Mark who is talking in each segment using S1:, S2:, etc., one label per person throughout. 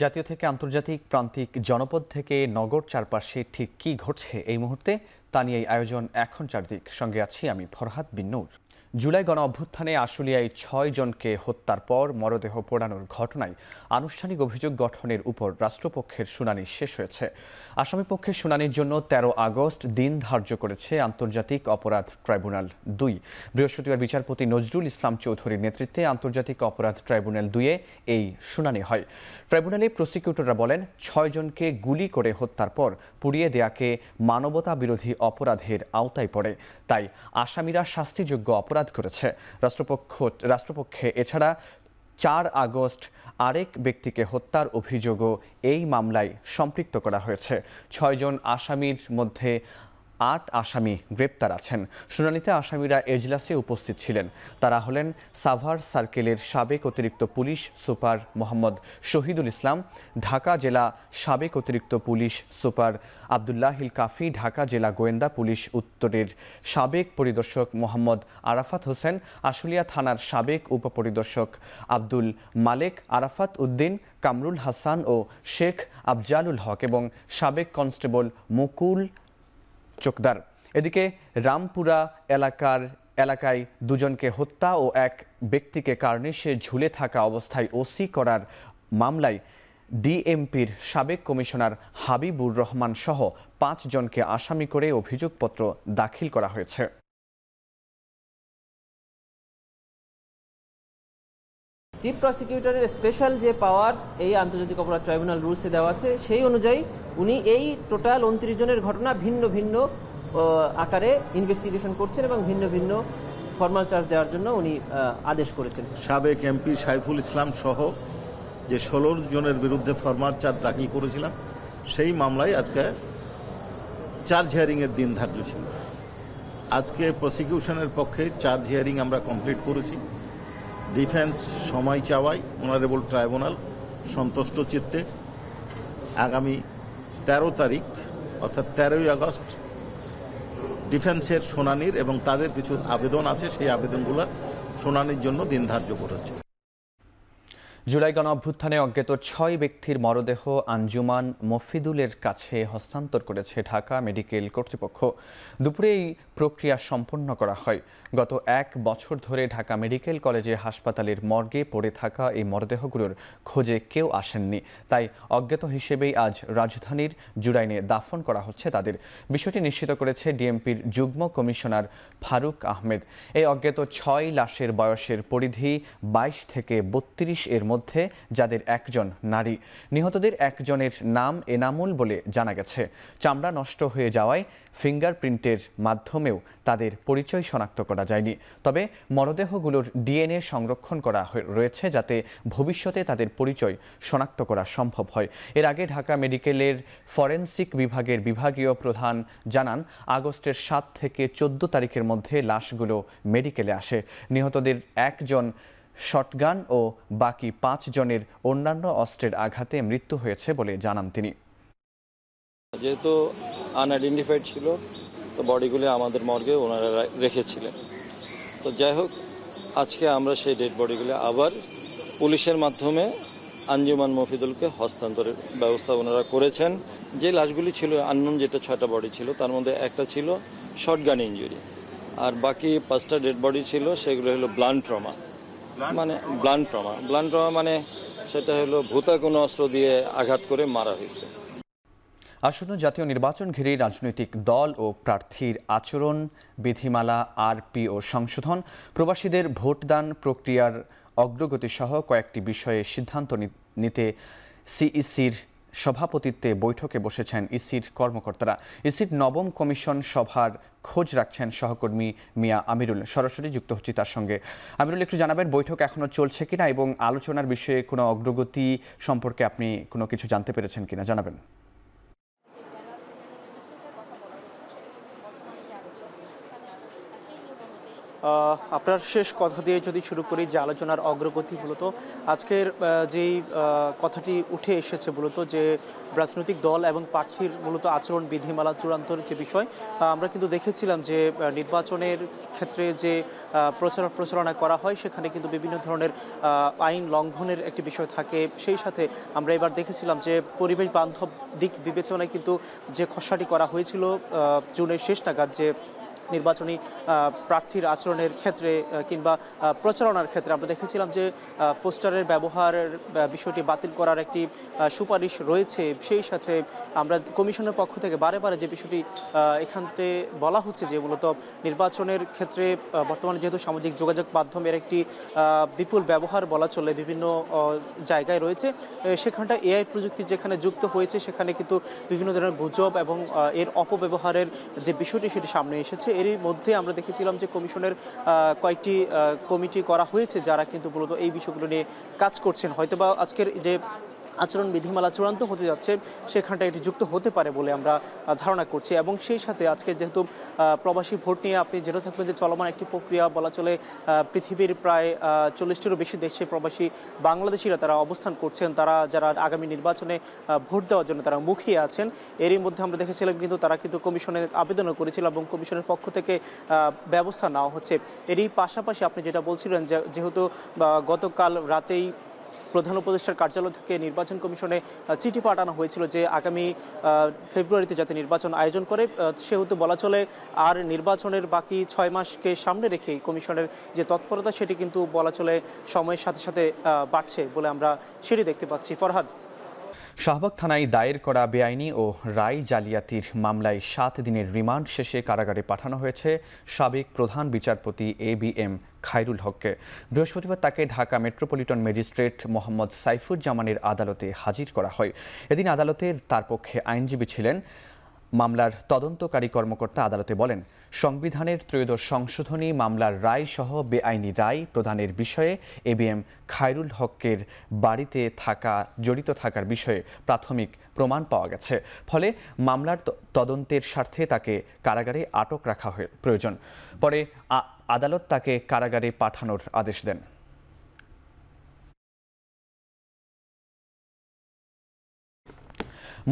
S1: জাতীয় থেকে আন্তর্জাতিক প্রান্তিক জনপদ থেকে নগর চারপাশে ঠিক কী ঘটছে এই মুহূর্তে তা নিয়ে আয়োজন এখন চারদিক। সঙ্গে আছি আমি ফরহাদ বিন নূর। জুলাই গণ অভ্যুত্থানে আশুলিয়ায় ৬ জনকে হত্যার পর মরদেহ পোড়ানোর ঘটনায় আনুষ্ঠানিক অভিযোগ গঠনের উপর রাষ্ট্রপক্ষের শুনানি শেষ হয়েছে। আসামিপক্ষের শুনানির জন্য ১৩ আগস্ট দিন ধার্য করেছে আন্তর্জাতিক অপরাধ ট্রাইব্যুনাল ২। বৃহস্পতিবার বিচারপতি নজরুল ইসলাম চৌধুরীর নেতৃত্বে আন্তর্জাতিক অপরাধ ট্রাইব্যুনাল ২-এ এই শুনানি হয়। ট্রাইব্যুনালে প্রসিকিউটররা বলেন, ৬ জনকে গুলি করে হত্যার পর পুড়িয়ে দেয়াকে মানবতা বিরোধী অপরাধের আওতায় পড়ে, তাই আসামিরা শাস্তিযোগ্য অপরাধ করেছে। রাষ্ট্রপক্ষে এছাড়া ৪ আগস্ট আরেক ব্যক্তিকে হত্যার অভিযোগও এই মামলায় সম্পৃক্ত করা হয়েছে। ৬ জন আসামির মধ্যে ৮ আসামি গ্রেপ্তার আছেন। শুনানিতে আসামিরা এজলাসে উপস্থিত ছিলেন। তারা হলেন সাভার সার্কেলের সাবেক অতিরিক্ত পুলিশ সুপার মোহাম্মদ শহীদুল ইসলাম, ঢাকা জেলা সাবেক অতিরিক্ত পুলিশ সুপার আবদুল্লাহিল কাফি, ঢাকা জেলা গোয়েন্দা পুলিশ উত্তরের সাবেক পরিদর্শক মোহাম্মদ আরাফাত হোসেন, আশুলিয়া থানার সাবেক উপপরিদর্শক আব্দুল মালেক, আরাফাত উদ্দিন, কামরুল হাসান ও শেখ আফজালুল হক এবং সাবেক কনস্টেবল মুকুল চোকদার। এদিকে রামপুরা এলাকায় ২ জনকে হত্যা ও এক ব্যক্তিকে কার্নিশে ঝুলে থাকা অবস্থায় ওসি করার মামলায় ডিএমপির সাবেক কমিশনার হাবিবুর রহমান সহ ৫ জনকে আসামি করে অভিযোগপত্র দাখিল করা হয়েছে।
S2: চিফ প্রসিকিউটরের স্পেশাল যে পাওয়ার এই আন্তর্জাতিক অপরাধ ট্রাইব্যুনাল রুলসে দেওয়া আছে, সেই অনুযায়ী উনি এই টোটাল ২৯ জনের ঘটনা ভিন্ন ভিন্ন আকারে ইনভেস্টিগেশন করছেন এবং ভিন্ন ভিন্ন ফর্মাল চার্জ দেওয়ার জন্য উনি আদেশ করেছেন।
S3: সাবেক এমপি সাইফুল ইসলাম সহ যে ১৬ জনের বিরুদ্ধে ফর্মাল চার্জ দাখিল করেছিলাম, সেই মামলায় আজকে চার্জ হিয়ারিংয়ের দিন ধার্য ছিল। আজকে প্রসিকিউশনের পক্ষে চার্জ হিয়ারিং আমরা কমপ্লিট করেছি। ডিফেন্স সময় চাওয়ায় অনারেবল ট্রাইব্যুনাল সন্তুষ্ট চিত্তে আগামী ১৩ তারিখ অর্থাৎ ১৩ই আগস্ট ডিফেন্সের শুনানির এবং তাদের কিছু আবেদন আছে, সেই আবেদনগুলোর শুনানির জন্য দিন ধার্য করেছে।
S1: জুলাই গণ অভ্যুত্থানে অজ্ঞাত ৬ ব্যক্তির মরদেহ আঞ্জুমান মফিদুলের কাছে হস্তান্তর করেছে ঢাকা মেডিকেল কর্তৃপক্ষ। দুপুরে এই প্রক্রিয়া সম্পন্ন করা হয়। গত ১ বছর ধরে ঢাকা মেডিকেল কলেজে হাসপাতালের মর্গে পড়ে থাকা এই মরদেহগুলোর খোঁজে কেউ আসেননি, তাই অজ্ঞাত হিসেবেই আজ রাজধানীর জুরাইনে দাফন করা হচ্ছে তাদের। বিষয়টি নিশ্চিত করেছে ডিএমপির যুগ্ম কমিশনার ফারুক আহমেদ। এই অজ্ঞাত ৬ লাশের বয়সের পরিধি ২২ থেকে ৩২ এর মধ্যে, যাদের একজন নারী। নিহতদের একজনের নাম এনামুল বলে জানা গেছে। চামড়া নষ্ট হয়ে যাওয়ায় ফিঙ্গারপ্রিন্টের মাধ্যমেও তাদের পরিচয় শনাক্ত করা যায়নি। তবে মরদেহগুলোর ডিএনএ সংরক্ষণ করা রয়েছে, যাতে ভবিষ্যতে তাদের পরিচয় শনাক্ত করা সম্ভব হয়। এর আগে ঢাকা মেডিকেলের ফরেনসিক বিভাগের বিভাগীয় প্রধান জানান, আগস্টের ৭ থেকে ১৪ তারিখের মধ্যে লাশগুলো মেডিকেলে আসে। নিহতদের একজন শটগান ও বাকি ৫ জনের অন্যান্য অস্ত্রের আঘাতে মৃত্যু হয়েছে বলে জানান তিনি।
S4: যেহেতু আনআইডেন্টিফাইড ছিল, তো বডিগুলো আমাদের মর্গে ওনারা রেখেছিলেন। তো যাই হোক, আজকে আমরা সেই ডেড বডিগুলো আবার পুলিশের মাধ্যমে আঞ্জুমান মফিদুলকে হস্তান্তরের ব্যবস্থা ওনারা করেছেন। যে লাশগুলি ছিল আননোন, যেটা 6টা বডি ছিল, তার মধ্যে একটা ছিল শটগান ইঞ্জুরি, আর বাকি 5টা ডেড বডি ছিল সেগুলো হলো ব্লান্ট ট্রমা। মানে ব্লান্ট ট্রমা মানে সেটা হলো ভূতা কোনো অস্ত্র দিয়ে আঘাত করে মারা হয়েছে।
S1: আসন্ন জাতীয় নির্বাচন ঘিরে রাজনৈতিক দল ও প্রার্থীর আচরণ বিধিমালা আরপিও সংশোধন, প্রবাসীদের ভোটদান প্রক্রিয়ার অগ্রগতি সহ কয়েকটি বিষয়ে সিদ্ধান্ত নিতে সিইসির সভাপতিত্বে বৈঠকে বসেছেন ইসির কর্মকর্তারা। ইসির নবম কমিশন সভার খোঁজ রাখছেন সহকর্মী মিয়া আমিরুল। সরাসরি যুক্ত হচ্ছি তার সঙ্গে। আমিরুল, একটু জানাবেন বৈঠক এখনো চলছে কিনা এবং আলোচনার বিষয়ে কোনো অগ্রগতি সম্পর্কে আপনি কোনো কিছু জানতে পেরেছেন কিনা জানাবেন।
S5: আপনার শেষ কথা দিয়ে যদি শুরু করি যে আলোচনার অগ্রগতি মূলত আজকের যেই কথাটি উঠে এসেছে মূলত যে রাজনৈতিক দল এবং প্রার্থীর মূলত আচরণ বিধিমালা চূড়ান্তর যে বিষয় আমরা কিন্তু দেখেছিলাম যে নির্বাচনের ক্ষেত্রে যে প্রচারণা করা হয় সেখানে কিন্তু বিভিন্ন ধরনের আইন লঙ্ঘনের একটি বিষয় থাকে। সেই সাথে আমরা এবার দেখেছিলাম যে পরিবেশ বান্ধব দিক বিবেচনায় কিন্তু যে খসড়াটি করা হয়েছিল জুনের শেষ নাগাদ যে নির্বাচনী প্রার্থীর আচরণের ক্ষেত্রে কিংবা প্রচারণার ক্ষেত্রে আমরা দেখেছিলাম যে পোস্টারের ব্যবহারের বিষয়টি বাতিল করার একটি সুপারিশ রয়েছে। সেই সাথে আমরা কমিশনের পক্ষ থেকে বারে বারে যে বিষয়টি এখানতে বলা হচ্ছে যে মূলত নির্বাচনের ক্ষেত্রে বর্তমানে যেহেতু সামাজিক যোগাযোগ মাধ্যমের একটি বিপুল ব্যবহার বলা চলে বিভিন্ন জায়গায় রয়েছে, সেখানটা এআই প্রযুক্তি যেখানে যুক্ত হয়েছে সেখানে কিন্তু বিভিন্ন ধরনের গুজব এবং এর অপব্যবহারের যে বিষয়টি সেটি সামনে এসেছে। এরই মধ্যে আমরা দেখেছিলাম যে কমিশনের কয়েকটি কমিটি করা হয়েছে যারা কিন্তু মূলত এই বিষয়গুলো নিয়ে কাজ করছেন। হয়তোবা আজকের যে আচরণ বিধিমালা চূড়ান্ত হতে যাচ্ছে সেখানটা এটি যুক্ত হতে পারে বলে আমরা ধারণা করছি। এবং সেই সাথে আজকে যেহেতু প্রবাসী ভোট নিয়ে আপনি জেনে থাকবেন যে চলমান একটি প্রক্রিয়া বলা চলে, পৃথিবীর প্রায় 40টিরও বেশি দেশে প্রবাসী বাংলাদেশিরা তারা অবস্থান করছেন, তারা যারা আগামী নির্বাচনে ভোট দেওয়ার জন্য তারা মুখিয়ে আছেন। এরই মধ্যে আমরা দেখেছিলাম কিন্তু তারা কিন্তু কমিশনে আবেদনও করেছিল এবং কমিশনের পক্ষ থেকে ব্যবস্থা নেওয়া হচ্ছে। এরই পাশাপাশি আপনি যেটা বলছিলেন যেহেতু গতকাল রাতেই প্রধান উপদেষ্টার কার্যালয় থেকে নির্বাচন কমিশনে চিঠি পাঠানো হয়েছিল যে আগামী ফেব্রুয়ারিতে যাতে নির্বাচন আয়োজন করে, সেহেতু বলা চলে আর নির্বাচনের বাকি 6 মাসকে সামনে রেখে কমিশনের যে তৎপরতা সেটি কিন্তু বলা চলে সময়ের সাথে সাথে বাড়ছে বলে আমরা সেটি দেখতে পাচ্ছি। ফরহাদ।
S1: শাহবাগ থানায় দায়ের করা বেআইনি ও রায় জালিয়াতির মামলায় 7 দিনের রিমান্ড শেষে কারাগারে পাঠানো হয়েছে সাবেক প্রধান বিচারপতি ABM খায়রুল হককে। বৃহস্পতিবার তাকে ঢাকা মেট্রোপলিটন ম্যাজিস্ট্রেট মোহাম্মদ সাইফুজ্জামানের আদালতে হাজির করা হয়। এদিন আদালতে তার পক্ষে আইনজীবী ছিলেন। মামলার তদন্তকারী কর্মকর্তা আদালতে বলেন, সংবিধানের 13 সংশোধনী মামলার রায় সহ বেআইনি রায় প্রদানের বিষয়ে ABM খায়রুল হকের বাড়িতে জড়িত থাকার বিষয়ে প্রাথমিক প্রমাণ পাওয়া গেছে। ফলে মামলার তদন্তের স্বার্থে তাকে কারাগারে আটক রাখা প্রয়োজন। পরে আদালত তাকে কারাগারে পাঠানোর আদেশ দেন।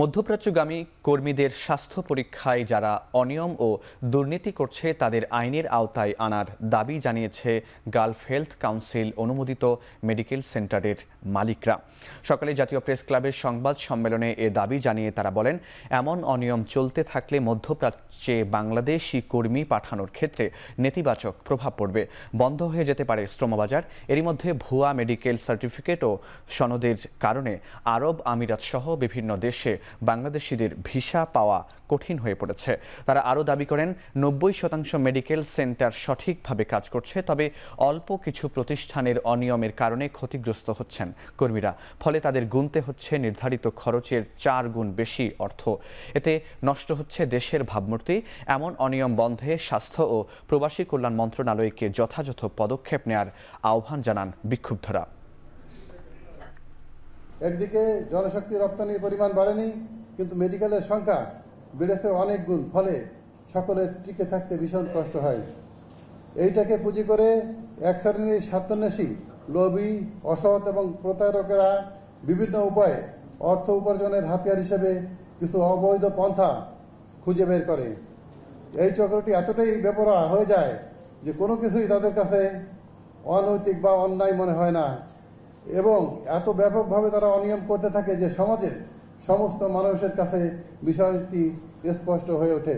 S1: মধ্যপ্রাচ্যগামী কর্মীদের স্বাস্থ্য পরীক্ষায় যারা অনিয়ম ও দুর্নীতি করছে তাদের আইনের আওতায় আনার দাবি জানিয়েছে গালফ হেলথ কাউন্সিল অনুমোদিত মেডিকেল সেন্টারের মালিকরা। সকালে জাতীয় প্রেস ক্লাবের সংবাদ সম্মেলনে এ দাবি জানিয়ে তারা বলেন, এমন অনিয়ম চলতে থাকলে মধ্যপ্রাচ্যে বাংলাদেশি কর্মী পাঠানোর ক্ষেত্রে নেতিবাচক প্রভাব পড়বে, বন্ধ হয়ে যেতে পারে শ্রমবাজার। এরই মধ্যে ভুয়া মেডিকেল সার্টিফিকেট ও সনদের কারণে আরব আমিরাত সহ বিভিন্ন দেশে বাংলাদেশিদের ভিসা পাওয়া কঠিন হয়ে পড়েছে। তারা আরও দাবি করেন, 90% মেডিকেল সেন্টার সঠিকভাবে কাজ করছে, তবে অল্প কিছু প্রতিষ্ঠানের অনিয়মের কারণে ক্ষতিগ্রস্ত হচ্ছেন কর্মীরা। ফলে তাদের গুনতে হচ্ছে নির্ধারিত খরচের 4 গুণ বেশি অর্থ। এতে নষ্ট হচ্ছে দেশের ভাবমূর্তি। এমন অনিয়ম বন্ধে স্বাস্থ্য ও প্রবাসী কল্যাণ মন্ত্রণালয়কে যথাযথ পদক্ষেপ নেয়ার আহ্বান জানান বিক্ষুব্ধরা।
S6: একদিকে জনশক্তি রপ্তানির পরিমাণ বাড়েনি, কিন্তু মেডিকেলের সংখ্যা বেড়েছে অনেক গুণ, ফলে সকলের টিকে থাকতে ভীষণ কষ্ট হয়। এইটাকে পুঁজি করে এক শ্রেণীর স্বার্থান্বেষী, লোভী, অসৎ এবং প্রতারকেরা বিভিন্ন উপায়ে অর্থ উপার্জনের হাতিয়ার হিসেবে কিছু অবৈধ পন্থা খুঁজে বের করে। এই চক্রটি এতটাই বেপরোয়া হয়ে যায় যে কোনো কিছুই তাদের কাছে অনৈতিক বা অন্যায় মনে হয় না, এবং এত ব্যাপকভাবে তারা অনিয়ম করতে থাকে যে সমাজের সমস্ত মানুষের কাছে বিষয়টি স্পষ্ট হয়ে ওঠে।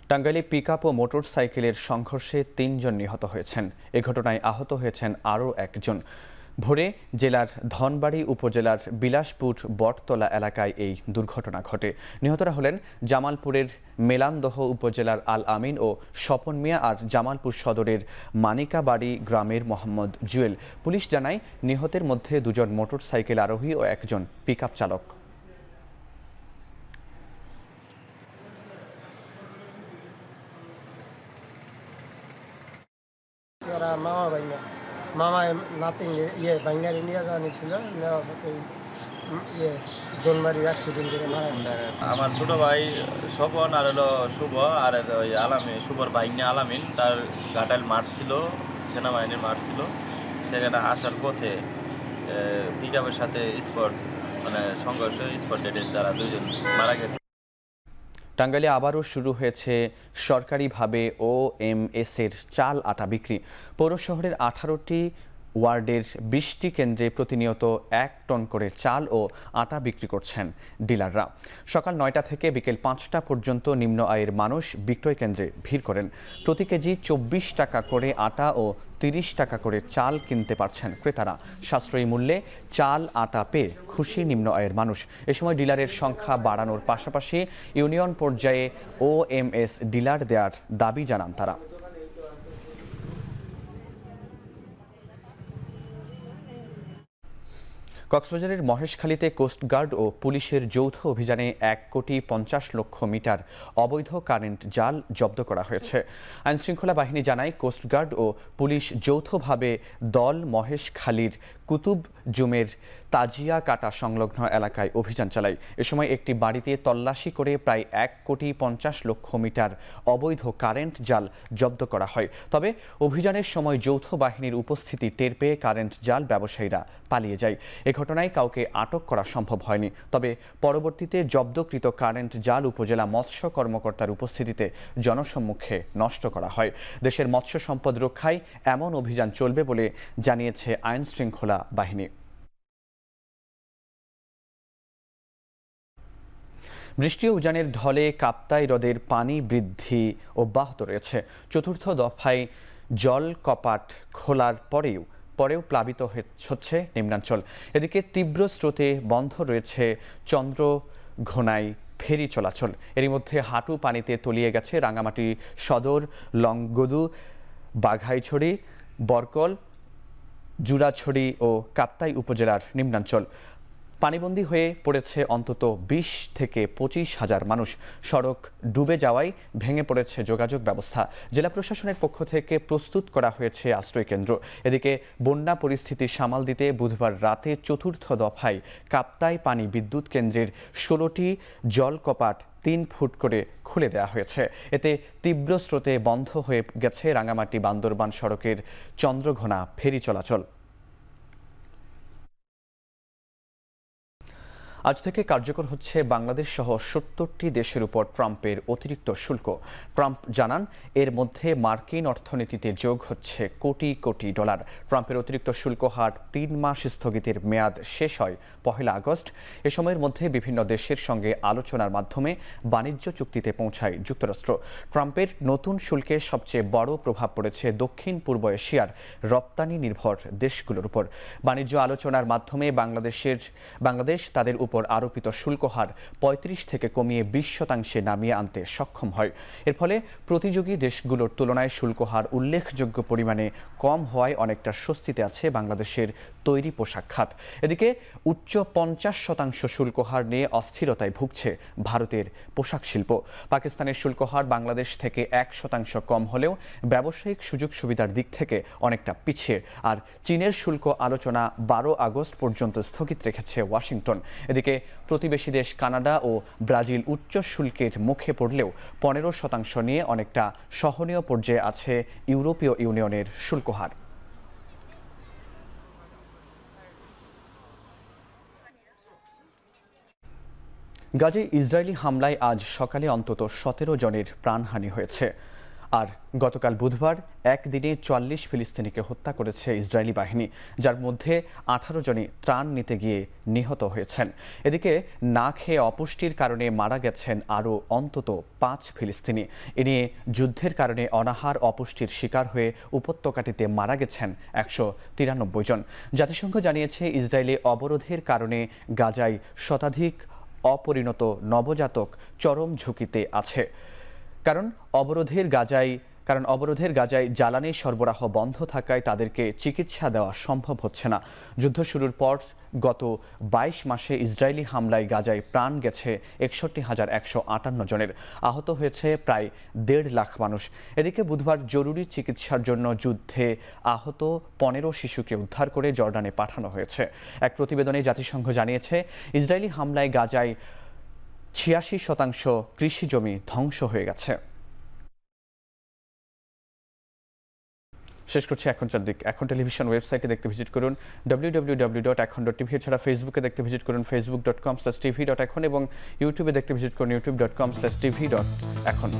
S1: টাঙ্গাইলে পিকআপ ও মোটর সাইকেলের সংঘর্ষে 3 জন নিহত হয়েছেন। এ ঘটনায় আহত হয়েছেন আরও 1 জন। ভোরে জেলার ধনবাড়ী উপজেলার বিলাসপুর বটতলা এলাকায় এই দুর্ঘটনা ঘটে। নিহতরা হলেন জামালপুরের মেলান্দহ উপজেলার আল আমিন ও স্বপন মিয়া আর জামালপুর সদরের মানিকাবাড়ি গ্রামের মোহাম্মদ জুয়েল। পুলিশ জানায়, নিহতের মধ্যে 2 জন মোটর সাইকেল আরোহী ও 1 জন পিকআপ চালক।
S7: মামা নাতিন বাইঙ্গারি নিয়ে যাওয়া ছিল, নেওয়ার পথে দোলবাড়ি অ্যাক্সিডেন্ট করে মারা গেছে।
S8: আমার ছোট ভাই স্বপন আর হলো শুভ আর ওই আলামিন, শুভর ভাইনা আলামিন, তার ঘাটাল মাঠ ছিল, সেনাবাহিনীর মাঠ ছিল, সেখানে আসার পথে পিকআপের সাথে সংঘর্ষে স্পট ডেটে তারা দুজন মারা গেছে।
S1: টাঙ্গাইলে আবারও শুরু হয়েছে সরকারিভাবে OMS এর চাল আটা বিক্রি। পৌর শহরের 18টি ওয়ার্ডের 20টি কেন্দ্রে প্রতিনিয়ত 1 টন করে চাল ও আটা বিক্রি করছেন ডিলাররা। সকাল 9টা থেকে বিকেল 5টা পর্যন্ত নিম্ন আয়ের মানুষ বিক্রয় কেন্দ্রে ভিড় করেন। প্রতি কেজি 24 টাকা করে আটা ও 30 টাকা করে চাল কিনতে পারছেন ক্রেতারা। সাশ্রয়ী মূল্যে চাল আটা পেয়ে খুশি নিম্ন আয়ের মানুষ। এ সময় ডিলারের সংখ্যা বাড়ানোর পাশাপাশি ইউনিয়ন পর্যায়ে OMS ডিলার দেওয়ার দাবি জানান তারা। কক্সবাজারের মহেশখালীতে কোস্টগার্ড ও পুলিশের যৌথ অভিযানে 1,50,00,000 মিটার অবৈধ কারেন্ট জাল জব্দ করা হয়েছে। আইনশৃঙ্খলা বাহিনী জানায়, কোস্টগার্ড ও পুলিশ যৌথভাবে দল মহেশখালীর কুতুব জুমের তাজিয়া কাটা সংলগ্ন এলাকায় অভিযান চালায়। এ সময় একটি বাড়িতে তল্লাশি করে প্রায় 1,50,00,000 মিটার অবৈধ কারেন্ট জাল জব্দ করা হয়। তবে অভিযানের সময় যৌথ বাহিনীর উপস্থিতি টের পেয়ে কারেন্ট জাল ব্যবসায়ীরা পালিয়ে যায়। এ ঘটনায় কাউকে আটক করা সম্ভব হয়নি। তবে পরবর্তীতে জব্দকৃত কারেন্ট জাল উপজেলা মৎস্য কর্মকর্তার উপস্থিতিতে জনসম্মুখে নষ্ট করা হয়। দেশের মৎস্য সম্পদ রক্ষায় এমন অভিযান চলবে বলে জানিয়েছে আইন শৃঙ্খলা বাহিনী। বৃষ্টি ও উজানের ঢলে কাপ্তাই হ্রদের পানি বৃদ্ধি অব্যাহত রয়েছে। চতুর্থ দফায় জল কপাট খোলার পরেও প্লাবিত হচ্ছে নিম্নাঞ্চল। এদিকে তীব্র স্রোতে বন্ধ রয়েছে চন্দ্রঘোনায় ফেরি চলাচল। এরই মধ্যে হাঁটু পানিতে তলিয়ে গেছে রাঙামাটি সদর, লংগদু, বাঘাইছড়ি, বরকল, জুরাছড়ি ও কাপ্তাই উপজেলার নিম্নাঞ্চল। পানিবন্দী হয়ে পড়েছে অন্তত 20 থেকে 25,000 মানুষ। সড়ক ডুবে যাওয়ায় ভেঙে পড়েছে যোগাযোগ ব্যবস্থা। জেলা প্রশাসনের পক্ষ থেকে প্রস্তুত করা হয়েছে আশ্রয়কেন্দ্র। এদিকে বন্যা পরিস্থিতি সামাল দিতে বুধবার রাতে চতুর্থ দফায় কাপ্তাই পানি বিদ্যুৎ কেন্দ্রের 16টি জলকপাট 3 ফুট করে খুলে দেওয়া হয়েছে। এতে তীব্র স্রোতে বন্ধ হয়ে গেছে রাঙামাটি বান্দরবান সড়কের চন্দ্রঘোনা ফেরি চলাচল। আজ থেকে কার্যকর হচ্ছে বাংলাদেশ সহ 70টি দেশের উপর ট্রাম্পের অতিরিক্ত শুল্ক। ট্রাম্প জানান, এর মধ্যে মার্কিন অর্থনীতিতে যোগ হচ্ছে কোটি কোটি ডলার। ট্রাম্পের অতিরিক্ত শুল্ক হার 3 মাস স্থগিতের মেয়াদ শেষ হয় 1 আগস্ট। এ সময়ের মধ্যে বিভিন্ন দেশের সঙ্গে আলোচনার মাধ্যমে বাণিজ্য চুক্তিতে পৌঁছায় যুক্তরাষ্ট্র। ট্রাম্পের নতুন শুল্কে সবচেয়ে বড় প্রভাব পড়েছে দক্ষিণ পূর্ব এশিয়ার রপ্তানি নির্ভর দেশগুলোর উপর। বাণিজ্য আলোচনার মাধ্যমে বাংলাদেশ তাদের উপর আরোপিত শুল্ক হার 35 থেকে কমিয়ে 20% নামিয়ে আনতে সক্ষম হয়। এর ফলে প্রতিযোগী দেশগুলোর তুলনায় শুল্ক হার উল্লেখযোগ্য পরিমাণে কম হওয়ায় অনেকটা স্বস্তিতে আছে বাংলাদেশের তৈরি পোশাক খাত। এদিকে উচ্চ 50% শুল্ক হার নিয়ে অস্থিরতায় ভুগছে ভারতের পোশাক শিল্প। পাকিস্তানের শুল্ক হার বাংলাদেশ থেকে 1% কম হলেও ব্যবসায়িক সুযোগ সুবিধার দিক থেকে অনেকটা পিছিয়ে। আর চীনের শুল্ক আলোচনা 12 আগস্ট পর্যন্ত স্থগিত রেখেছে ওয়াশিংটন। এদিকে প্রতিবেশী দেশ কানাডা ও ব্রাজিল উচ্চ শুল্কের মুখে পড়লেও 15% নিয়ে অনেকটা সহনীয় পর্যায়ে আছে ইউরোপীয় ইউনিয়নের শুল্ক হার। গাজায় ইসরায়েলি হামলায় আজ সকালে অন্তত 17 জনের প্রাণহানি হয়েছে। আর গতকাল বুধবার একদিনে 44 ফিলিস্তিনিকে হত্যা করেছে ইসরায়েলি বাহিনী, যার মধ্যে 18 জনই ত্রাণ নিতে গিয়ে নিহত হয়েছেন। এদিকে না খেয়ে অপুষ্টির কারণে মারা গেছেন আরও অন্তত 5 ফিলিস্তিনি। এ নিয়ে যুদ্ধের কারণে অনাহার অপুষ্টির শিকার হয়ে উপত্যকাটিতে মারা গেছেন 193 জন। জাতিসংঘ জানিয়েছে, ইসরায়েলে অবরোধের কারণে গাজায় শতাধিক অপরিণত নবজাতক চরম ঝুঁকিতে আছে। কারণ অবরোধের কারণ অবরোধের গাজায় জ্বালানি সরবরাহ বন্ধ থাকায় তাদেরকে চিকিৎসা দেওয়া সম্ভব হচ্ছে না। যুদ্ধ শুরুর পর গত 22 মাসে ইসরায়েলি হামলায় গাজায় প্রাণ গেছে 61,158 জনের, আহত হয়েছে প্রায় 1.5 লাখ মানুষ। এদিকে বুধবার জরুরি চিকিৎসার জন্য যুদ্ধে আহত 15 শিশুকে উদ্ধার করে জর্ডানে পাঠানো হয়েছে। এক প্রতিবেদনে জাতিসংঘ জানিয়েছে, ইসরায়েলি হামলায় গাজায় 86% কৃষি জমি ধ্বংস হয়ে গেছে। শেষ করছি এখন দিক। এখন টেলিভিশন ওয়েবসাইটে দেখতে ভিজিট করুন www.এখন.tv, এছাড়া ফেসবুকে দেখতে ভিজিট করুন facebook.com/tv.এখন এবং ইউটিউবে দেখতে ভিজিট করুন youtube.com/tv.এখন।